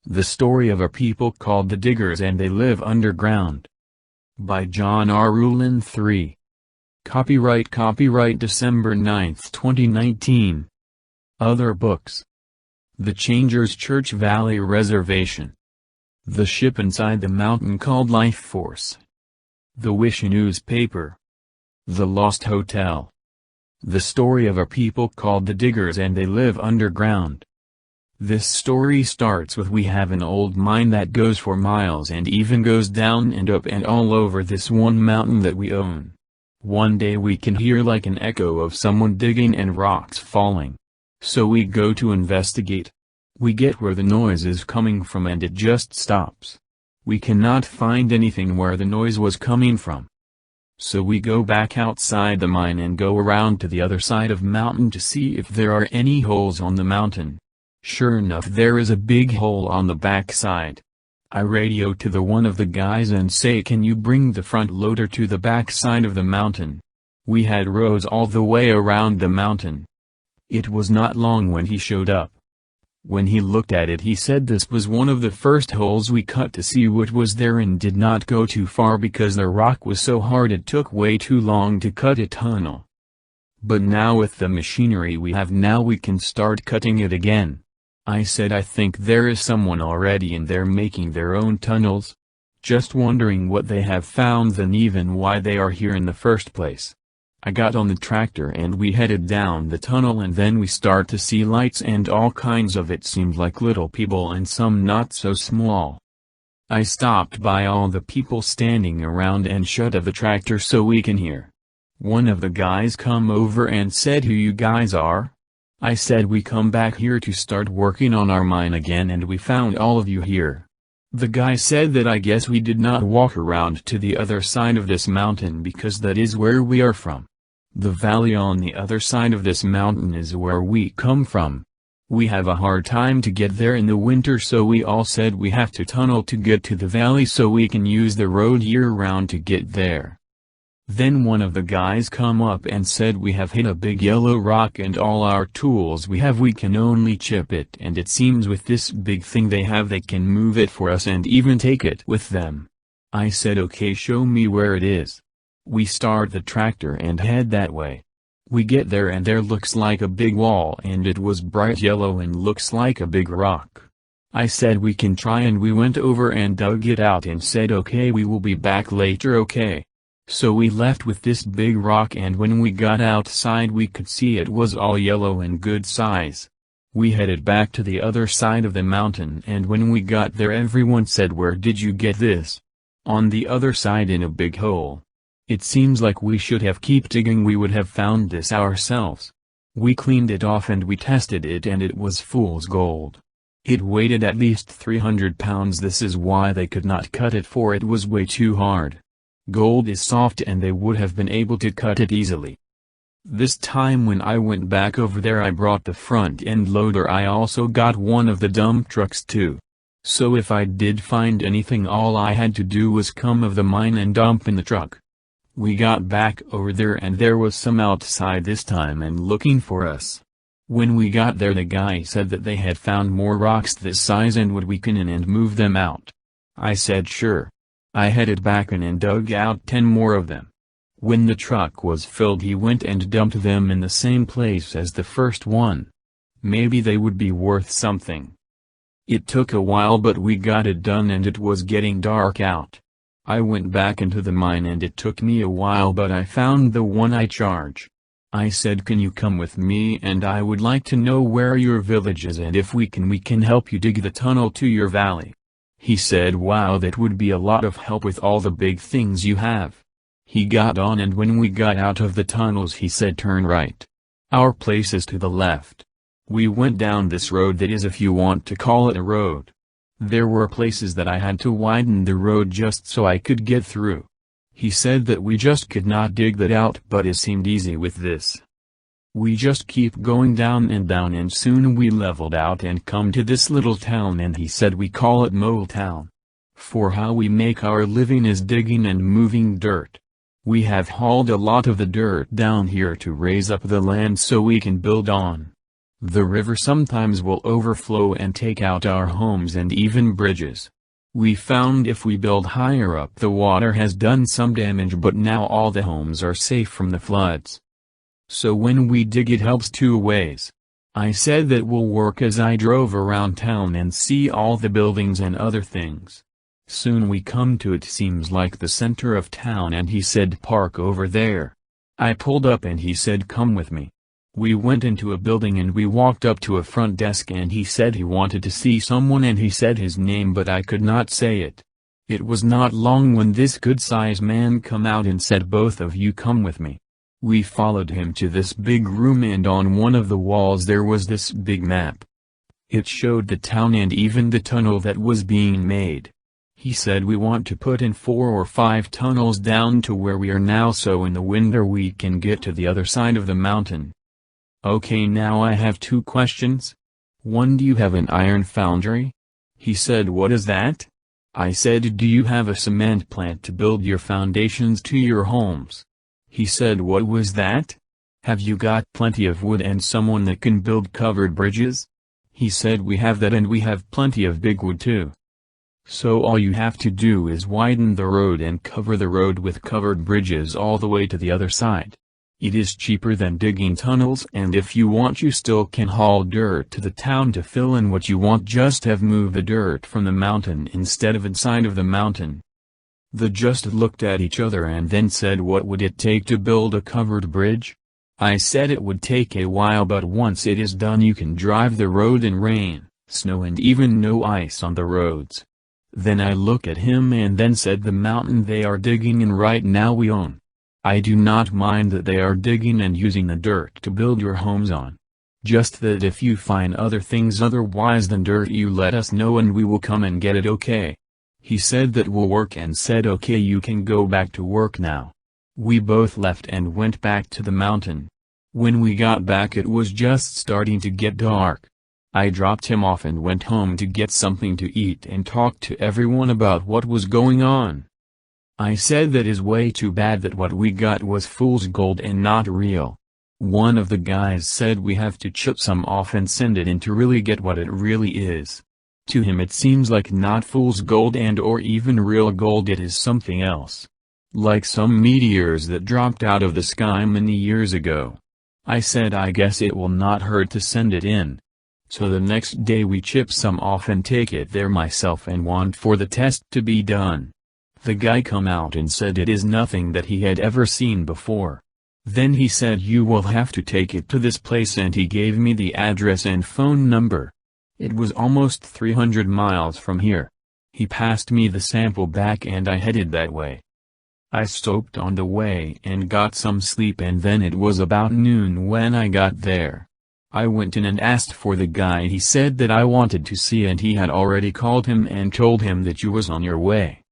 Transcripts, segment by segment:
The story of a people called the Diggers and they live underground. By John R Ruland III. Copyright December 9, 2019. Other books. The Changers Church Valley Reservation. The Ship Inside the Mountain Called Life Force. The Wish Newspaper. The Lost Hotel. The story of a people called the Diggers and they live underground. This story starts with we have an old mine that goes for miles and even goes down and up and all over this one mountain that we own. One day we can hear like an echo of someone digging and rocks falling. So we go to investigate. We get where the noise is coming from and it just stops. We cannot find anything where the noise was coming from. So we go back outside the mine and go around to the other side of mountain to see if there are any holes on the mountain. Sure enough, there is a big hole on the back side. I radio to the one of the guys and say, can you bring the front loader to the back side of the mountain? We had roads all the way around the mountain. It was not long when he showed up. When he looked at it he said this was one of the first holes we cut to see what was there and did not go too far because the rock was so hard it took way too long to cut a tunnel. But now with the machinery we have now we can start cutting it again. I said I think there is someone already in there making their own tunnels. Just wondering what they have found and even why they are here in the first place. I got on the tractor and we headed down the tunnel and then we start to see lights and all kinds of it seemed like little people and some not so small. I stopped by all the people standing around and shut off the tractor so we can hear. One of the guys come over and said who you guys are? I said we come back here to start working on our mine again and we found all of you here. The guy said that I guess we did not walk around to the other side of this mountain because that is where we are from. The valley on the other side of this mountain is where we come from. We have a hard time to get there in the winter so we all said we have to tunnel to get to the valley so we can use the road year-round to get there. Then one of the guys come up and said we have hit a big yellow rock and all our tools we can only chip it and it seems with this big thing they can move it for us and even take it with them. I said okay, show me where it is. We start the tractor and head that way. We get there and there looks like a big wall and it was bright yellow and looks like a big rock. I said we can try and we went over and dug it out and said okay, we will be back later, okay. So we left with this big rock and when we got outside we could see it was all yellow and good size. We headed back to the other side of the mountain and when we got there everyone said where did you get this? On the other side in a big hole. It seems like we should have keep digging, we would have found this ourselves. We cleaned it off and we tested it and it was fool's gold. It weighed at least 300 pounds, this is why they could not cut it for it was way too hard. Gold is soft and they would have been able to cut it easily. This time when I went back over there I brought the front end loader, I also got one of the dump trucks too. So if I did find anything all I had to do was come of the mine and dump in the truck. We got back over there and there was some outside this time and looking for us. When we got there the guy said that they had found more rocks this size and would we can in and move them out. I said sure. I headed back in and dug out 10 more of them. When the truck was filled he went and dumped them in the same place as the first one. Maybe they would be worth something. It took a while but we got it done and it was getting dark out. I went back into the mine and it took me a while but I found the one I charge. I said can you come with me and I would like to know where your village is and if we can help you dig the tunnel to your valley. He said wow, that would be a lot of help with all the big things you have. He got on and when we got out of the tunnels he said turn right. Our place is to the left. We went down this road, that is if you want to call it a road. There were places that I had to widen the road just so I could get through. He said that we just could not dig that out but it seemed easy with this. We just keep going down and soon we leveled out and come to this little town and he said we call it Mole Town. For how we make our living is digging and moving dirt. We have hauled a lot of the dirt down here to raise up the land so we can build on. The river sometimes will overflow and take out our homes and even bridges. We found if we build higher up the water has done some damage, but now all the homes are safe from the floods. So when we dig it helps two ways. I said that will work as I drove around town and see all the buildings and other things. Soon we come to it seems like the center of town, and he said park over there. I pulled up and he said come with me. We went into a building and we walked up to a front desk and he said he wanted to see someone and he said his name but I could not say it. It was not long when this good-sized man come out and said both of you come with me. We followed him to this big room and on one of the walls there was this big map. It showed the town and even the tunnel that was being made. He said we want to put in 4 or 5 tunnels down to where we are now so in the winter we can get to the other side of the mountain. Okay, now I have 2 questions. 1, do you have an iron foundry? He said what is that? I said do you have a cement plant to build your foundations to your homes? He said what was that? Have you got plenty of wood and someone that can build covered bridges? He said we have that and we have plenty of big wood too. So all you have to do is widen the road and cover the road with covered bridges all the way to the other side. It is cheaper than digging tunnels, and if you want you still can haul dirt to the town to fill in what you want, just have moved the dirt from the mountain instead of inside of the mountain. They just looked at each other and then said what would it take to build a covered bridge? I said it would take a while but once it is done you can drive the road in rain, snow and even no ice on the roads. Then I looked at him and then said the mountain they are digging in right now we own. I do not mind that they are digging and using the dirt to build your homes on. Just that if you find other things otherwise than dirt you let us know and we will come and get it, okay? He said that will work and said okay you can go back to work now. We both left and went back to the mountain. When we got back it was just starting to get dark. I dropped him off and went home to get something to eat and talk to everyone about what was going on. I said that is way too bad that what we got was fool's gold and not real. One of the guys said we have to chip some off and send it in to really get what it really is. To him it seems like not fool's gold and or even real gold, it is something else. Like some meteors that dropped out of the sky many years ago. I said I guess it will not hurt to send it in. So the next day we chip some off and take it there myself and want for the test to be done. The guy come out and said it is nothing that he had ever seen before. Then he said you will have to take it to this place and he gave me the address and phone number. It was almost 300 miles from here. He passed me the sample back and I headed that way. I stopped on the way and got some sleep and then it was about noon when I got there. I went in and asked for the guy he said that I wanted to see and he had already called him and told him that you was on your way.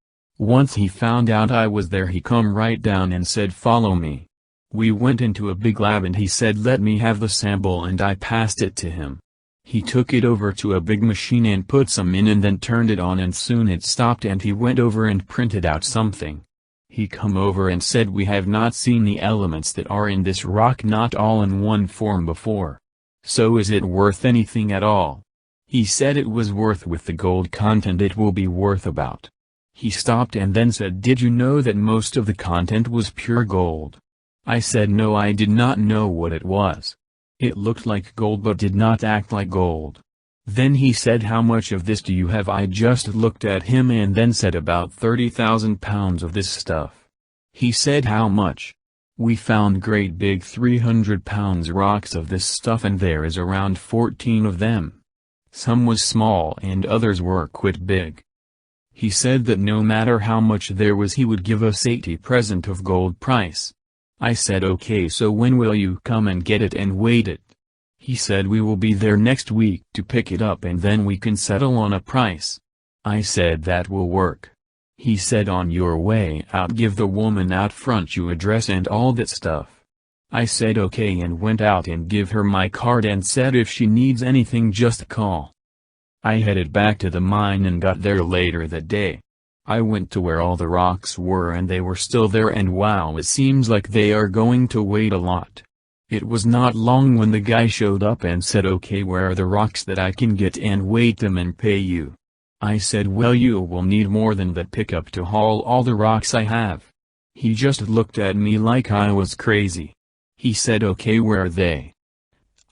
Once he found out I was there he come right down and said follow me. We went into a big lab and he said let me have the sample and I passed it to him. He took it over to a big machine and put some in and then turned it on and soon it stopped and he went over and printed out something. He come over and said we have not seen the elements that are in this rock not all in one form before. So is it worth anything at all? He said it was worth with the gold content it will be worth about. He stopped and then said did you know that most of the content was pure gold? I said no, I did not know what it was. It looked like gold but did not act like gold. Then he said how much of this do you have? I just looked at him and then said about 30,000 pounds of this stuff. He said how much? We found great big 300 pounds rocks of this stuff and there is around 14 of them. Some was small and others were quite big. He said that no matter how much there was he would give us 80% of gold price. I said okay, so when will you come and get it and weight it? He said we will be there next week to pick it up and then we can settle on a price. I said that will work. He said on your way out give the woman out front your address and all that stuff. I said okay and went out and give her my card and said if she needs anything just call. I headed back to the mine and got there later that day. I went to where all the rocks were and they were still there and wow, it seems like they are going to weight a lot. It was not long when the guy showed up and said, "Okay, where are the rocks that I can get and weight them and pay you?" I said, "Well, you will need more than that pickup to haul all the rocks I have." He just looked at me like I was crazy. He said, "Okay, where are they?"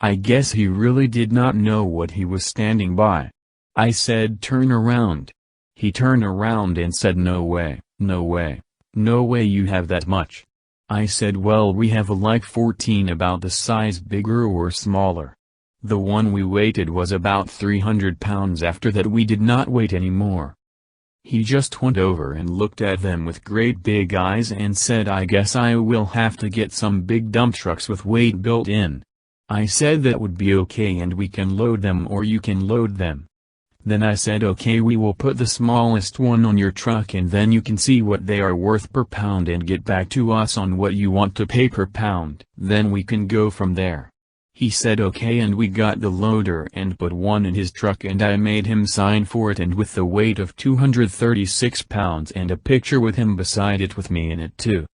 I guess he really did not know what he was standing by. I said, "Turn around." He turned around and said, "No way, no way, no way you have that much." I said, "Well, we have like 14 about the size, bigger or smaller." The one we weighted was about 300 pounds. After that we did not weight anymore. He just went over and looked at them with great big eyes and said, "I guess I will have to get some big dump trucks with weight built in." I said that would be okay and we can load them or you can load them. Then I said, "Okay, we will put the smallest one on your truck and then you can see what they are worth per pound and get back to us on what you want to pay per pound. Then we can go from there." He said okay, and we got the loader and put one in his truck and I made him sign for it, and with the weight of 236 pounds and a picture with him beside it with me in it too.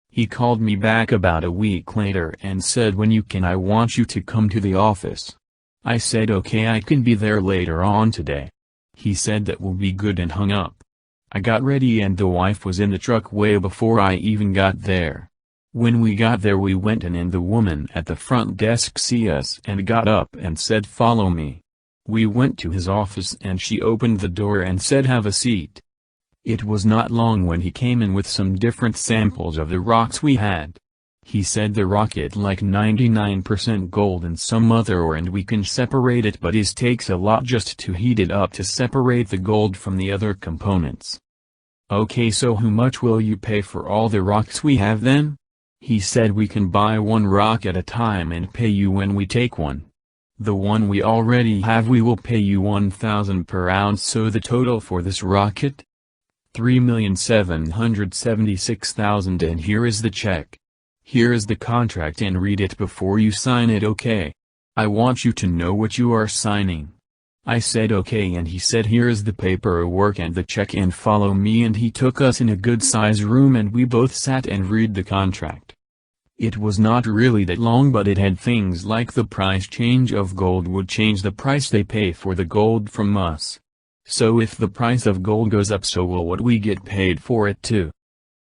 He called me back about a week later and said, "When you can, I want you to come to the office." I said, "Okay, I can be there later on today." He said that will be good and hung up. I got ready and the wife was in the truck way before I even got there. When we got there we went in and the woman at the front desk see us and got up and said, "Follow me." We went to his office and she opened the door and said, "Have a seat." It was not long when he came in with some different samples of the rocks we had. He said the rock is like 99% gold and some other ore and we can separate it, but it takes a lot just to heat it up to separate the gold from the other components. "Okay, so how much will you pay for all the rocks we have then?" He said, "We can buy one rock at a time and pay you when we take one. The one we already have we will pay you 1,000 per ounce, so the total for this rocket? 3,776,000, and here is the check. Here is the contract and read it before you sign it, okay? I want you to know what you are signing." I said okay, and he said, "Here is the paperwork and the check and follow me," and he took us in a good size room and we both sat and read the contract. It was not really that long, but it had things like the price change of gold would change the price they pay for the gold from us. So if the price of gold goes up, so will what we get paid for it too.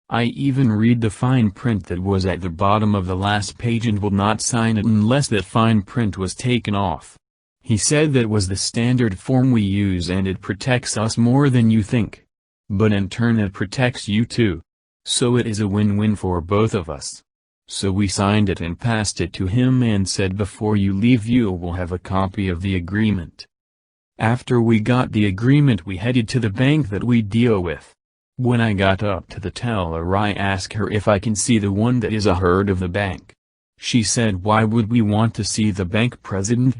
I even read the fine print that was at the bottom of the last page and will not sign it unless that fine print was taken off. He said that was the standard form we use and it protects us more than you think. But in turn it protects you too. So it is a win-win for both of us. So we signed it and passed it to him and said, "Before you leave you will have a copy of the agreement." After we got the agreement we headed to the bank that we deal with. When I got up to the teller I asked her if I can see the one that is a head of the bank. She said, "Why would we want to see the bank president?"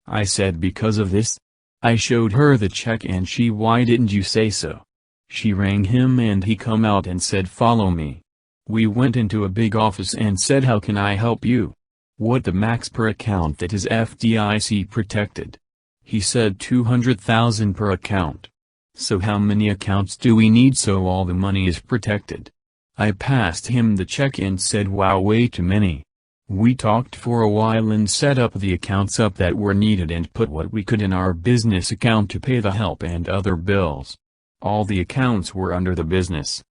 I said, "Because of this." I showed her the check and she, "Why didn't you say so?" She rang him and he come out and said, "Follow me." We went into a big office and said, "How can I help you? What the max per account that is FDIC protected?" He said 200,000 per account. So how many accounts do we need so all the money is protected? I passed him the check and said, "Wow, way too many." We talked for a while and set up the accounts up that were needed and put what we could in our business account to pay the help and other bills. All the accounts were under the business.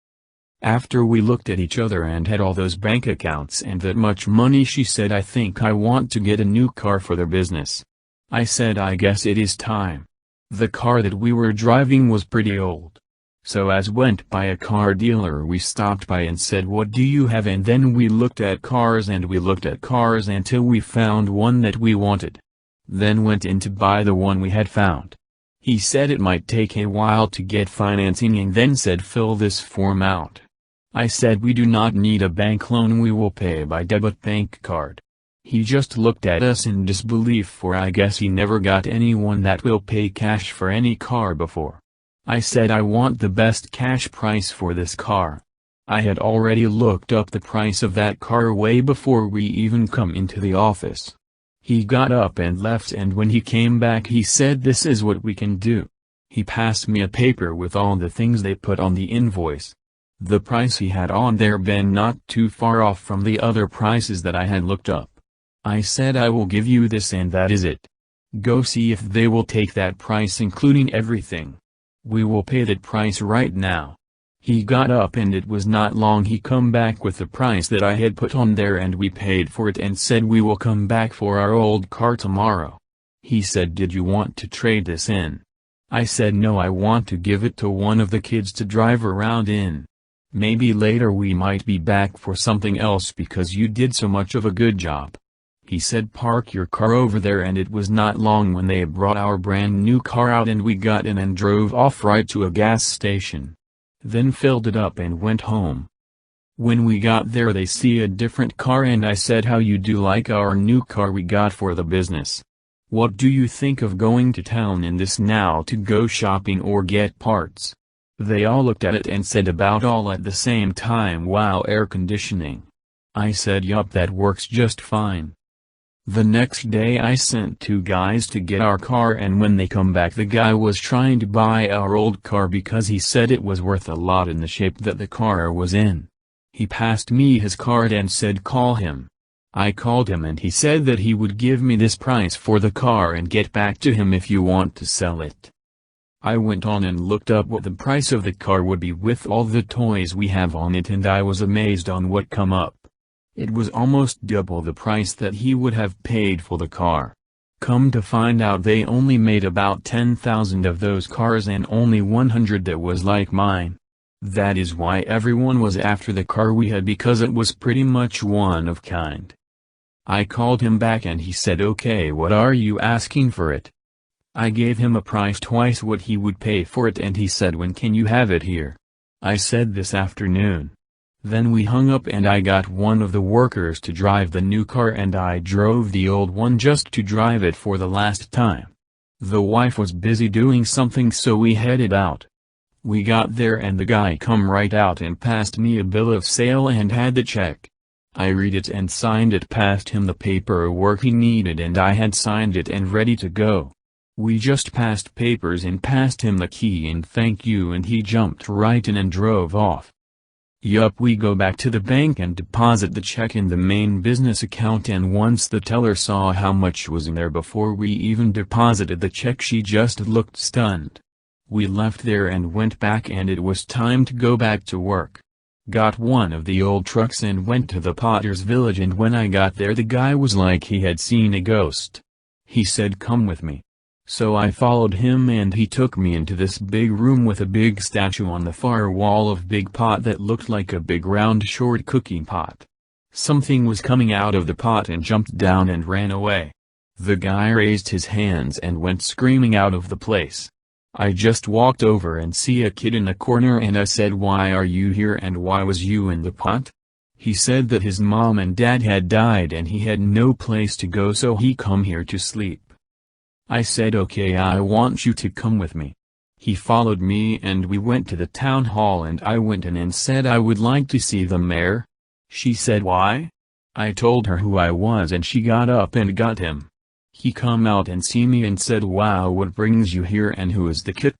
After we looked at each other and had all those bank accounts and that much money, she said, "I think I want to get a new car for their business." I said, "I guess it is time." The car that we were driving was pretty old. So as went by a car dealer we stopped by and said, "What do you have?" And then we looked at cars and we looked at cars until we found one that we wanted. Then went in to buy the one we had found. He said it might take a while to get financing and then said, "Fill this form out." I said, "We do not need a bank loan, we will pay by debit bank card." He just looked at us in disbelief, for I guess he never got anyone that will pay cash for any car before. I said, "I want the best cash price for this car." I had already looked up the price of that car way before we even come into the office. He got up and left, and when he came back he said, "This is what we can do." He passed me a paper with all the things they put on the invoice. The price he had on there been not too far off from the other prices that I had looked up. I said I will give you this and that is it. Go see if they will take that price including everything. We will pay that price right now. He got up and it was not long he come back with the price that I had put on there and we paid for it and said we will come back for our old car tomorrow. He said, did you want to trade this in? I said no, I want to give it to one of the kids to drive around in. Maybe later we might be back for something else because you did so much of a good job. He said park your car over there and it was not long when they brought our brand new car out and we got in and drove off right to a gas station. Then filled it up and went home. When we got there they see a different car and I said how you do like our new car we got for the business. What do you think of going to town in this now to go shopping or get parts? They all looked at it and said about all at the same time, wow, air conditioning. I said yup, that works just fine. The next day I sent 2 guys to get our car and when they come back the guy was trying to buy our old car because he said it was worth a lot in the shape that the car was in. He passed me his card and said call him. I called him and he said that he would give me this price for the car and get back to him if you want to sell it. I went on and looked up what the price of the car would be with all the toys we have on it and I was amazed on what come up. It was almost double the price that he would have paid for the car. Come to find out they only made about 10,000 of those cars and only 100 that was like mine. That is why everyone was after the car we had because it was pretty much one of kind. I called him back and he said okay, what are you asking for it? I gave him a price twice what he would pay for it and he said when can you have it here? I said this afternoon. Then we hung up and I got one of the workers to drive the new car and I drove the old one just to drive it for the last time. The wife was busy doing something so we headed out. We got there and the guy come right out and passed me a bill of sale and had the check. I read it and signed it, passed him the paperwork he needed and I had signed it and ready to go. We just passed papers and passed him the key and thank you and he jumped right in and drove off. Yup, we go back to the bank and deposit the check in the main business account and once the teller saw how much was in there before we even deposited the check she just looked stunned. We left there and went back and it was time to go back to work. Got one of the old trucks and went to the Potter's Village and when I got there the guy was like he had seen a ghost. He said come with me. So I followed him and he took me into this big room with a big statue on the far wall of big pot that looked like a big round short cooking pot. Something was coming out of the pot and jumped down and ran away. The guy raised his hands and went screaming out of the place. I just walked over and see a kid in the corner and I said why are you here and why was you in the pot? He said that his mom and dad had died and he had no place to go so he come here to sleep. I said okay, I want you to come with me. He followed me and we went to the town hall and I went in and said I would like to see the mayor. She said why? I told her who I was and she got up and got him. He come out and see me and said wow, what brings you here and who is the kid?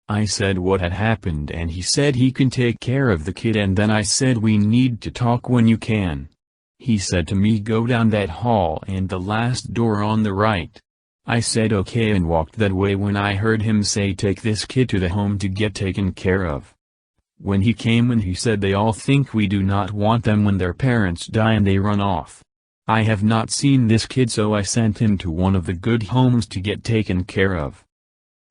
I said what had happened and he said he can take care of the kid and then I said we need to talk when you can. He said to me go down that hall and the last door on the right. I said okay and walked that way when I heard him say take this kid to the home to get taken care of. When he came and he said they all think we do not want them when their parents die and they run off. I have not seen this kid so I sent him to one of the good homes to get taken care of.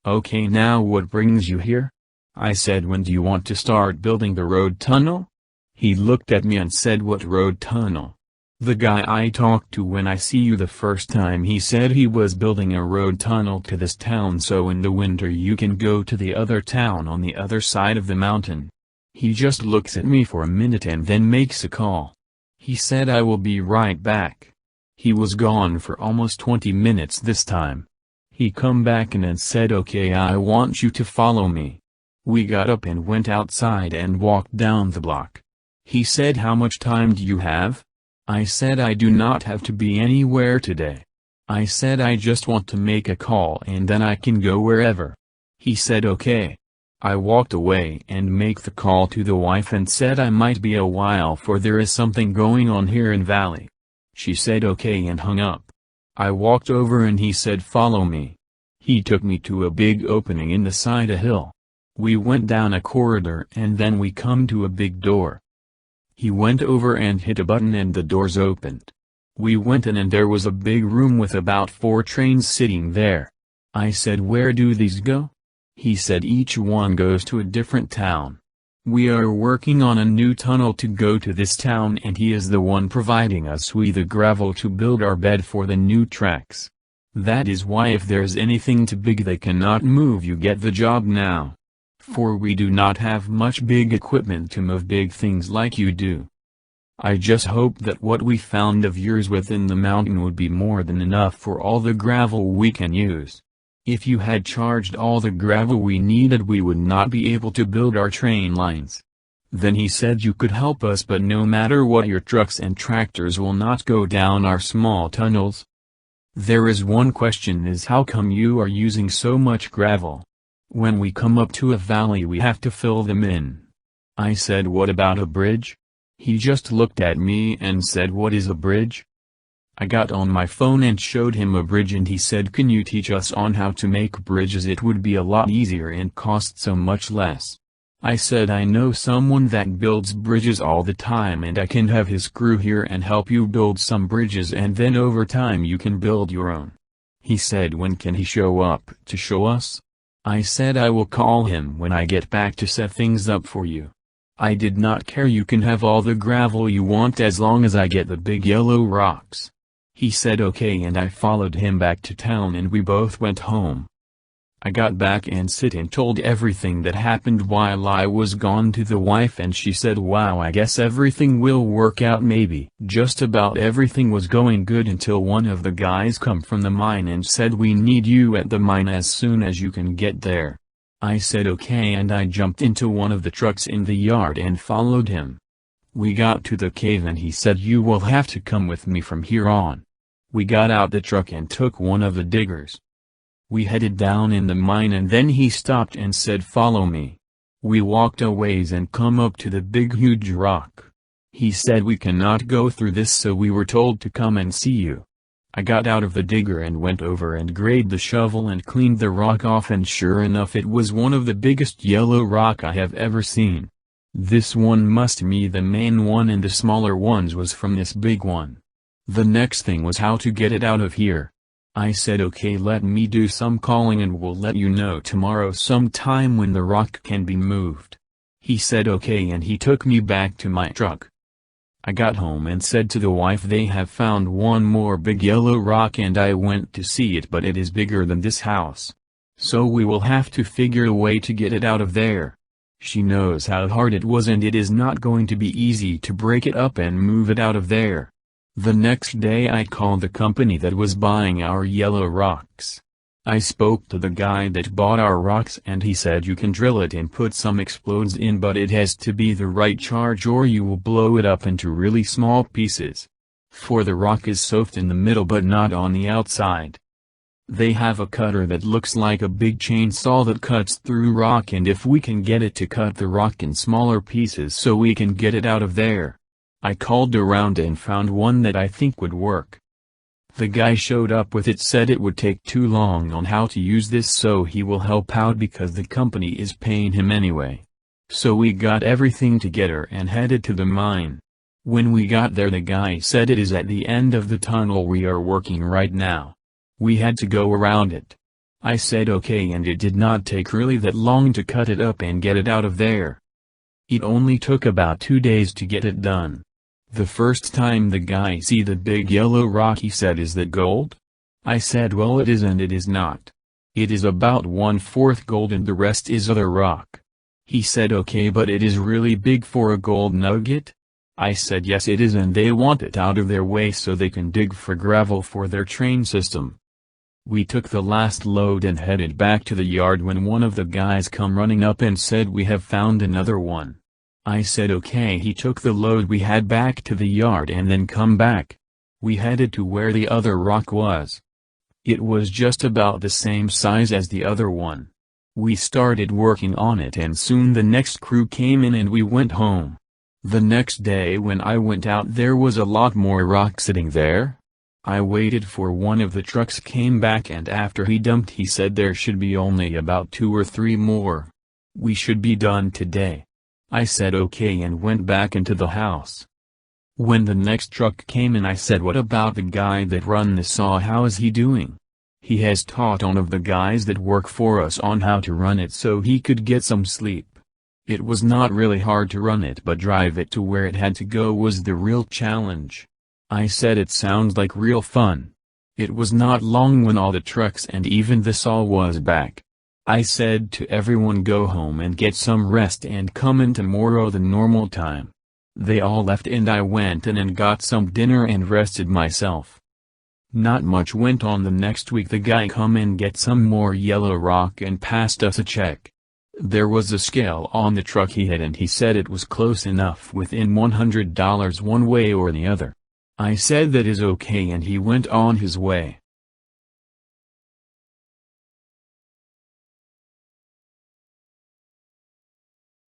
Okay, now what brings you here? I said when do you want to start building the road tunnel? He looked at me and said what road tunnel? The guy I talked to when I see you the first time he said he was building a road tunnel to this town so in the winter you can go to the other town on the other side of the mountain. He just looks at me for a minute and then makes a call. He said I will be right back. He was gone for almost 20 minutes this time. He come back in and said okay, I want you to follow me. We got up and went outside and walked down the block. He said how much time do you have? I said I do not have to be anywhere today. I said I just want to make a call and then I can go wherever. He said okay. I walked away and make the call to the wife and said I might be a while for there is something going on here in Valley. She said okay and hung up. I walked over and he said follow me. He took me to a big opening in the side a hill. We went down a corridor and then we come to a big door. He went over and hit a button and the doors opened. We went in and there was a big room with about 4 trains sitting there. I said where do these go? He said each one goes to a different town. We are working on a new tunnel to go to this town and he is the one providing us with the gravel to build our bed for the new tracks. That is why if there's anything too big they cannot move you get the job now. For we do not have much big equipment to move big things like you do. I just hope that what we found of yours within the mountain would be more than enough for all the gravel we can use. If you had charged all the gravel we needed we would not be able to build our train lines. Then he said you could help us but no matter what your trucks and tractors will not go down our small tunnels. There is one question is how come you are using so much gravel? When we come up to a valley we have to fill them in. I said what about a bridge? He just looked at me and said what is a bridge? I got on my phone and showed him a bridge and he said can you teach us on how to make bridges, it would be a lot easier and cost so much less. I said I know someone that builds bridges all the time and I can have his crew here and help you build some bridges and then over time you can build your own. He said when can he show up to show us? I said I will call him when I get back to set things up for you. I did not care, you can have all the gravel you want as long as I get the big yellow rocks. He said okay and I followed him back to town and we both went home. I got back and sit and told everything that happened while I was gone to the wife and she said wow I guess everything will work out maybe. Just about everything was going good until one of the guys come from the mine and said we need you at the mine as soon as you can get there. I said okay and I jumped into one of the trucks in the yard and followed him. We got to the cave and he said you will have to come with me from here on. We got out the truck and took one of the diggers. We headed down in the mine and then he stopped and said follow me. We walked a ways and come up to the big huge rock. He said we cannot go through this so we were told to come and see you. I got out of the digger and went over and grabbed the shovel and cleaned the rock off and sure enough it was one of the biggest yellow rock I have ever seen. This one must be the main one and the smaller ones was from this big one. The next thing was how to get it out of here. I said okay let me do some calling and we'll let you know tomorrow sometime when the rock can be moved. He said okay and he took me back to my truck. I got home and said to the wife they have found one more big yellow rock and I went to see it but it is bigger than this house. So we will have to figure a way to get it out of there. She knows how hard it was and it is not going to be easy to break it up and move it out of there. The next day I called the company that was buying our yellow rocks. I spoke to the guy that bought our rocks and he said you can drill it and put some explodes in but it has to be the right charge or you will blow it up into really small pieces. For the rock is soft in the middle but not on the outside. They have a cutter that looks like a big chainsaw that cuts through rock and if we can get it to cut the rock in smaller pieces so we can get it out of there. I called around and found one that I think would work. The guy showed up with it, said it would take too long on how to use this so he will help out because the company is paying him anyway. So we got everything together and headed to the mine. When we got there the guy said it is at the end of the tunnel we are working right now. We had to go around it. I said okay and it did not take really that long to cut it up and get it out of there. It only took about 2 days to get it done. The first time the guy see the big yellow rock he said is that gold? I said well it is and it is not. It is about 1/4 gold and the rest is other rock. He said okay but it is really big for a gold nugget? I said yes it is and they want it out of their way so they can dig for gravel for their train system. We took the last load and headed back to the yard when one of the guys come running up and said we have found another one. I said okay he took the load we had back to the yard and then come back. We headed to where the other rock was. It was just about the same size as the other one. We started working on it and soon the next crew came in and we went home. The next day when I went out there was a lot more rock sitting there. I waited for one of the trucks came back and after he dumped he said there should be only about 2 or 3 more. We should be done today. I said okay and went back into the house. When the next truck came in I said what about the guy that run the saw, how is he doing? He has taught one of the guys that work for us on how to run it so he could get some sleep. It was not really hard to run it but drive it to where it had to go was the real challenge. I said it sounds like real fun. It was not long when all the trucks and even the saw was back. I said to everyone go home and get some rest and come in tomorrow the normal time. They all left and I went in and got some dinner and rested myself. Not much went on the next week. The guy come and get some more yellow rock and passed us a check. There was a scale on the truck he had and he said it was close enough within $100 one way or the other. I said that is okay and he went on his way.